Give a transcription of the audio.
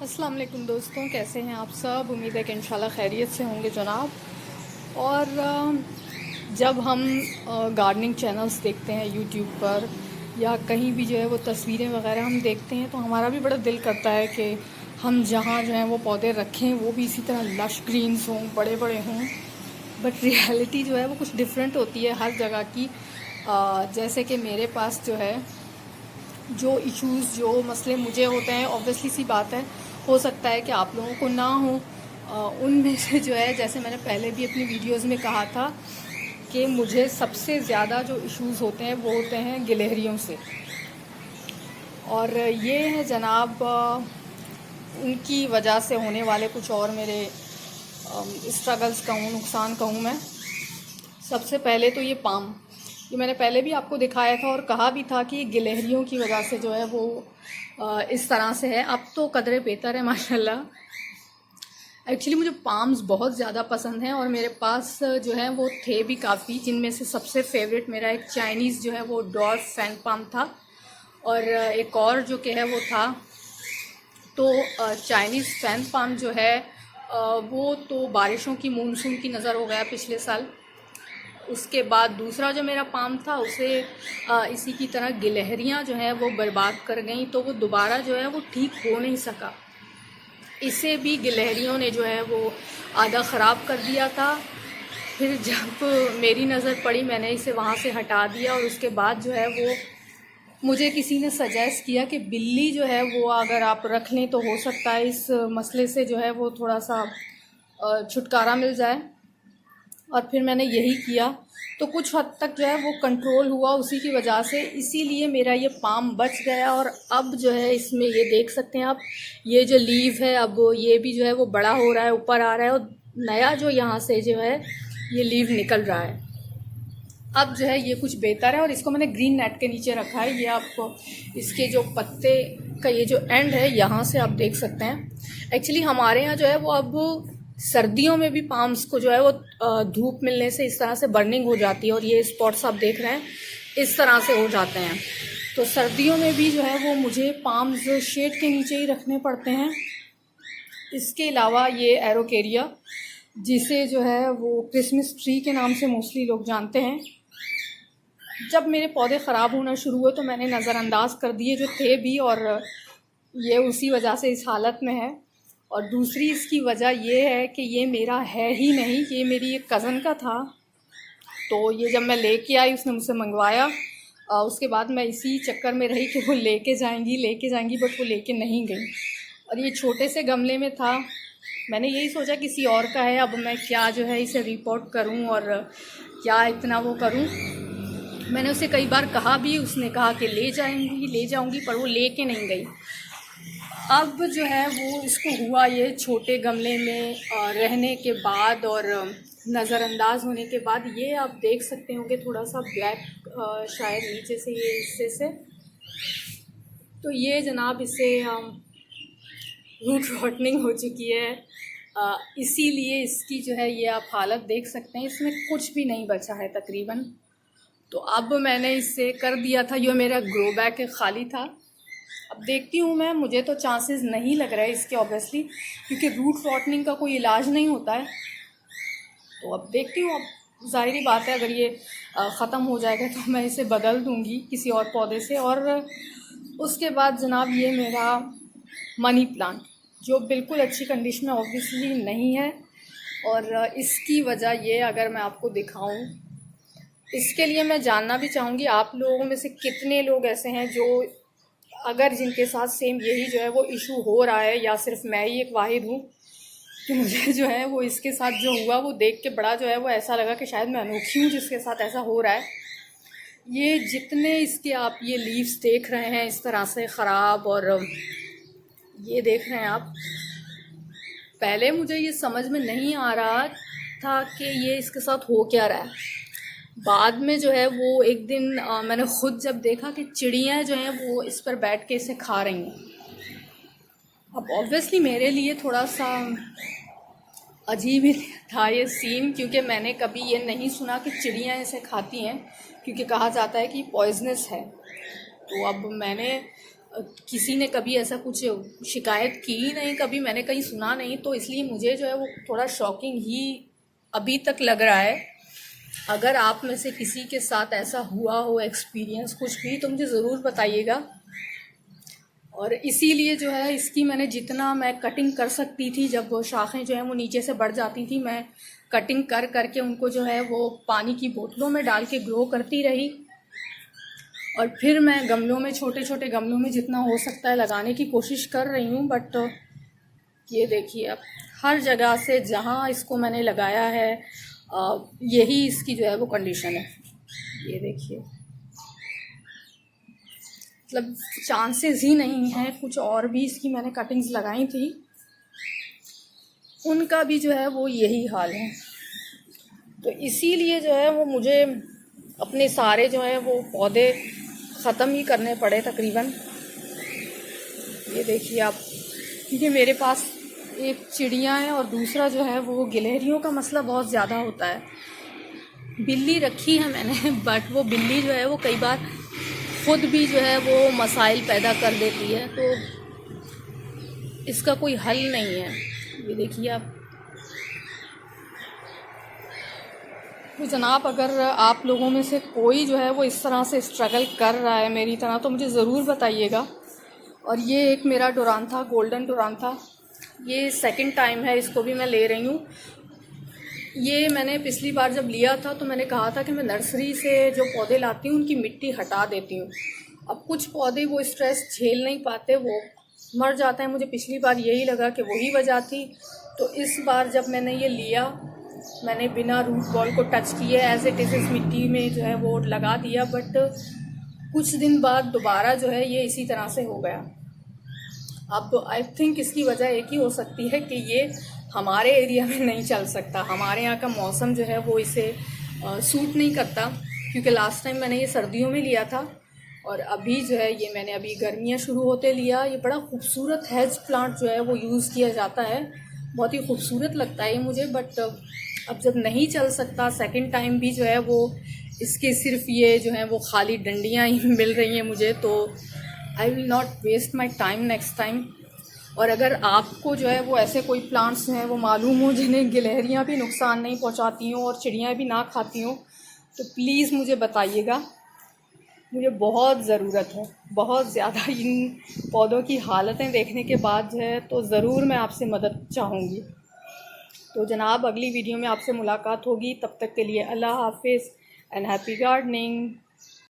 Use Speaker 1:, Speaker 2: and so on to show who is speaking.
Speaker 1: अस्सलाम वालेकुम दोस्तों, कैसे हैं आप सब। उम्मीद है कि इंशाल्लाह खैरियत से होंगे जनाब। और जब हम गार्डनिंग चैनल्स देखते हैं यूट्यूब पर या कहीं भी जो है वो तस्वीरें वगैरह हम देखते हैं तो हमारा भी बड़ा दिल करता है कि हम जहाँ जो है वो पौधे रखें वो भी इसी तरह लश ग्रीन्स हों, बड़े बड़े हों। बट रियलिटी जो है वो कुछ डिफरेंट होती है हर जगह की। जैसे कि मेरे पास जो है जो इश्यूज़ जो मसले मुझे होते हैं, ऑब्वियसली सी बात है, हो सकता है कि आप लोगों को ना हो। उनमें से जो है, जैसे मैंने पहले भी अपनी वीडियोस में कहा था कि मुझे सबसे ज़्यादा जो इश्यूज़ होते हैं वो होते हैं गिलहरियों से। और ये है जनाब उनकी वजह से होने वाले कुछ और मेरे स्ट्रगल्स कहूँ, नुकसान कहूँ मैं। सबसे पहले तो ये पाम, ये मैंने पहले भी आपको दिखाया था और कहा भी था कि गिलहरियों की वजह से जो है वो इस तरह से है। अब तो कदरे बेहतर है माशाल्लाह। एक्चुअली मुझे पाम्स बहुत ज़्यादा पसंद हैं और मेरे पास जो है वो थे भी काफ़ी, जिनमें से सबसे फेवरेट मेरा एक चाइनीज़ जो है वो डॉर्फ फैन पाम था और एक और जो कि है वो था। तो चाइनीज़ फैन पाम जो है वो तो बारिशों की मानसून की नज़र हो गया पिछले साल। उसके बाद दूसरा जो मेरा पाम था उसे इसी की तरह गिलहरियाँ जो है वो बर्बाद कर गई, तो वो दोबारा जो है वो ठीक हो नहीं सका। इसे भी गिलहरियों ने जो है वो आधा ख़राब कर दिया था। फिर जब मेरी नज़र पड़ी मैंने इसे वहाँ से हटा दिया और उसके बाद जो है वो मुझे किसी ने सजेस्ट किया कि बिल्ली जो है वो अगर आप रख लें तो हो सकता है इस मसले से जो है वो थोड़ा सा छुटकारा मिल जाए। और फिर मैंने यही किया तो कुछ हद तक जो है वो कंट्रोल हुआ उसी की वजह से, इसीलिए मेरा ये पाम बच गया। और अब जो है इसमें ये देख सकते हैं आप, ये जो लीव है अब ये भी जो है वो बड़ा हो रहा है, ऊपर आ रहा है और नया जो यहाँ से जो है ये लीव निकल रहा है। अब जो है ये कुछ बेहतर है और इसको मैंने ग्रीन नेट के नीचे रखा है। ये आपको इसके जो पत्ते का ये जो एंड है यहाँ से आप देख सकते हैं। एक्चुअली हमारे यहाँ जो है वो अब सर्दियों में भी पाम्स को जो है वो धूप मिलने से इस तरह से बर्निंग हो जाती है और ये स्पॉट्स आप देख रहे हैं इस तरह से हो जाते हैं। तो सर्दियों में भी जो है वो मुझे पाम्स शेड के नीचे ही रखने पड़ते हैं। इसके अलावा ये एरोकेरिया, जिसे जो है वो क्रिसमस ट्री के नाम से मोस्टली लोग जानते हैं, जब मेरे पौधे ख़राब होना शुरू हुए तो मैंने नज़रअंदाज कर दिए जो थे भी, और ये उसी वजह से इस हालत में है। और दूसरी इसकी वजह ये है कि ये मेरा है ही नहीं, ये मेरी एक कज़न का था। तो ये जब मैं लेके आई उसने मुझसे मंगवाया, उसके बाद मैं इसी चक्कर में रही कि वो लेके जाएंगी, बट वो लेके नहीं गई। और ये छोटे से गमले में था, मैंने यही सोचा किसी और का है, अब मैं क्या जो है इसे रिपोर्ट करूं और क्या इतना वो करूं। मैंने उसे कई बार कहा भी, उसने कहा कि ले जाऊंगी, पर वो लेके नहीं गई। अब जो है वो इसको हुआ ये छोटे गमले में रहने के बाद और नज़रअंदाज होने के बाद, ये आप देख सकते होंगे थोड़ा सा ब्लैक शायद नीचे से ये हिस्से से। तो ये जनाब इसे रूट रॉटनिंग हो चुकी है, इसीलिए इसकी जो है ये आप हालत देख सकते हैं, इसमें कुछ भी नहीं बचा है तकरीबन। तो अब मैंने इससे कर दिया था, ये मेरा ग्रो बैग खाली था। अब देखती हूँ मैं, मुझे तो चांसेस नहीं लग रहा है इसके ऑब्वियसली, क्योंकि रूट रॉटनिंग का कोई इलाज नहीं होता है। तो अब देखती हूँ, अब ज़ाहिरी बात है अगर ये ख़त्म हो जाएगा तो मैं इसे बदल दूँगी किसी और पौधे से। और उसके बाद जनाब ये मेरा मनी प्लांट जो बिल्कुल अच्छी कंडीशन में ऑब्वियसली नहीं है, और इसकी वजह ये अगर मैं आपको दिखाऊं, इसके लिए मैं जानना भी चाहूँगी आप लोगों में से कितने लोग ऐसे हैं जो अगर जिनके साथ सेम यही जो है वो इशू हो रहा है, या सिर्फ मैं ही एक वाहिद हूँ कि मुझे जो है वो इसके साथ जो हुआ वो देख के बड़ा जो है वो ऐसा लगा कि शायद मैं अनोखी हूँ जिसके साथ ऐसा हो रहा है। ये जितने इसके आप ये लीव्स देख रहे हैं इस तरह से ख़राब, और ये देख रहे हैं आप, पहले मुझे ये समझ में नहीं आ रहा था कि ये इसके साथ हो क्या रहा है। बाद में जो है वो एक दिन मैंने ख़ुद जब देखा कि चिड़ियाँ जो हैं वो इस पर बैठ के इसे खा रही हैं। अब ऑब्वियसली मेरे लिए थोड़ा सा अजीब ही था ये सीन, क्योंकि मैंने कभी ये नहीं सुना कि चिड़ियाँ इसे खाती हैं, क्योंकि कहा जाता है कि पॉइजनस है। तो अब मैंने किसी ने कभी ऐसा कुछ शिकायत की ही नहीं, कभी मैंने कहीं सुना नहीं, तो इसलिए मुझे जो है वो थोड़ा शॉकिंग ही अभी तक लग रहा है। अगर आप में से किसी के साथ ऐसा हुआ हो एक्सपीरियंस कुछ भी, तो मुझे ज़रूर बताइएगा। और इसीलिए जो है इसकी मैंने जितना मैं कटिंग कर सकती थी, जब वो शाखें जो हैं वो नीचे से बढ़ जाती थी, मैं कटिंग कर करके उनको जो है वो पानी की बोतलों में डाल के ग्रो करती रही। और फिर मैं गमलों में, छोटे छोटे गमलों में जितना हो सकता है लगाने की कोशिश कर रही हूँ। बट ये देखिए, अब हर जगह से जहाँ इसको मैंने लगाया है यही इसकी जो है वो कंडीशन है। ये देखिए, मतलब चांसेस ही नहीं है। कुछ और भी इसकी मैंने कटिंग्स लगाई थी, उनका भी जो है वो यही हाल है। तो इसीलिए जो है वो मुझे अपने सारे जो है वो पौधे ख़त्म ही करने पड़े तकरीबन। ये देखिए आप, क्योंकि मेरे पास एक चिड़िया है और दूसरा जो है वो गिलहरियों का मसला बहुत ज़्यादा होता है। बिल्ली रखी है मैंने, बट वो बिल्ली जो है वो कई बार खुद भी जो है वो मसाइल पैदा कर देती है, तो इसका कोई हल नहीं है। ये देखिए आप। तो जनाब, अगर आप लोगों में से कोई जो है वो इस तरह से स्ट्रगल कर रहा है मेरी तरह, तो मुझे ज़रूर बताइएगा। और ये एक मेरा डोरान था, गोल्डन डोरान था। ये सेकंड टाइम है इसको भी मैं ले रही हूँ। ये मैंने पिछली बार जब लिया था तो मैंने कहा था कि मैं नर्सरी से जो पौधे लाती हूँ उनकी मिट्टी हटा देती हूँ। अब कुछ पौधे वो स्ट्रेस झेल नहीं पाते, वो मर जाते हैं। मुझे पिछली बार यही लगा कि वही वजह थी। तो इस बार जब मैंने ये लिया, मैंने बिना रूट बॉल को टच किए एज इट इज़ इस मिट्टी में जो है वो लगा दिया। बट कुछ दिन बाद दोबारा जो है ये इसी तरह से हो गया। अब आई थिंक इसकी वजह एक ही हो सकती है कि ये हमारे एरिया में नहीं चल सकता। हमारे यहाँ का मौसम जो है वो इसे सूट नहीं करता, क्योंकि लास्ट टाइम मैंने ये सर्दियों में लिया था और अभी जो है ये मैंने अभी गर्मियाँ शुरू होते लिया। ये बड़ा खूबसूरत हेज प्लांट जो है वो यूज़ किया जाता है, बहुत ही खूबसूरत लगता है ये मुझे। बट अब जब नहीं चल सकता, सेकंड टाइम भी जो है वो इसके सिर्फ ये जो है वो खाली डंडियाँ ही मिल रही हैं मुझे, तो I will not waste my time next time. और अगर आपको जो है वो ऐसे कोई प्लांट्स हैं वो मालूम हो जिन्हें गिलहरियाँ भी नुकसान नहीं पहुँचाती हों और चिड़ियाँ भी ना खाती हों, तो प्लीज़ मुझे बताइएगा। मुझे बहुत ज़रूरत है, बहुत ज़्यादा। इन पौधों की हालतें देखने के बाद जो है तो ज़रूर मैं आपसे मदद चाहूँगी। तो जनाब, अगली वीडियो में आपसे मुलाकात होगी। तब तक के लिए अल्लाह हाफिज़ एंड हैप्पी गार्डनिंग।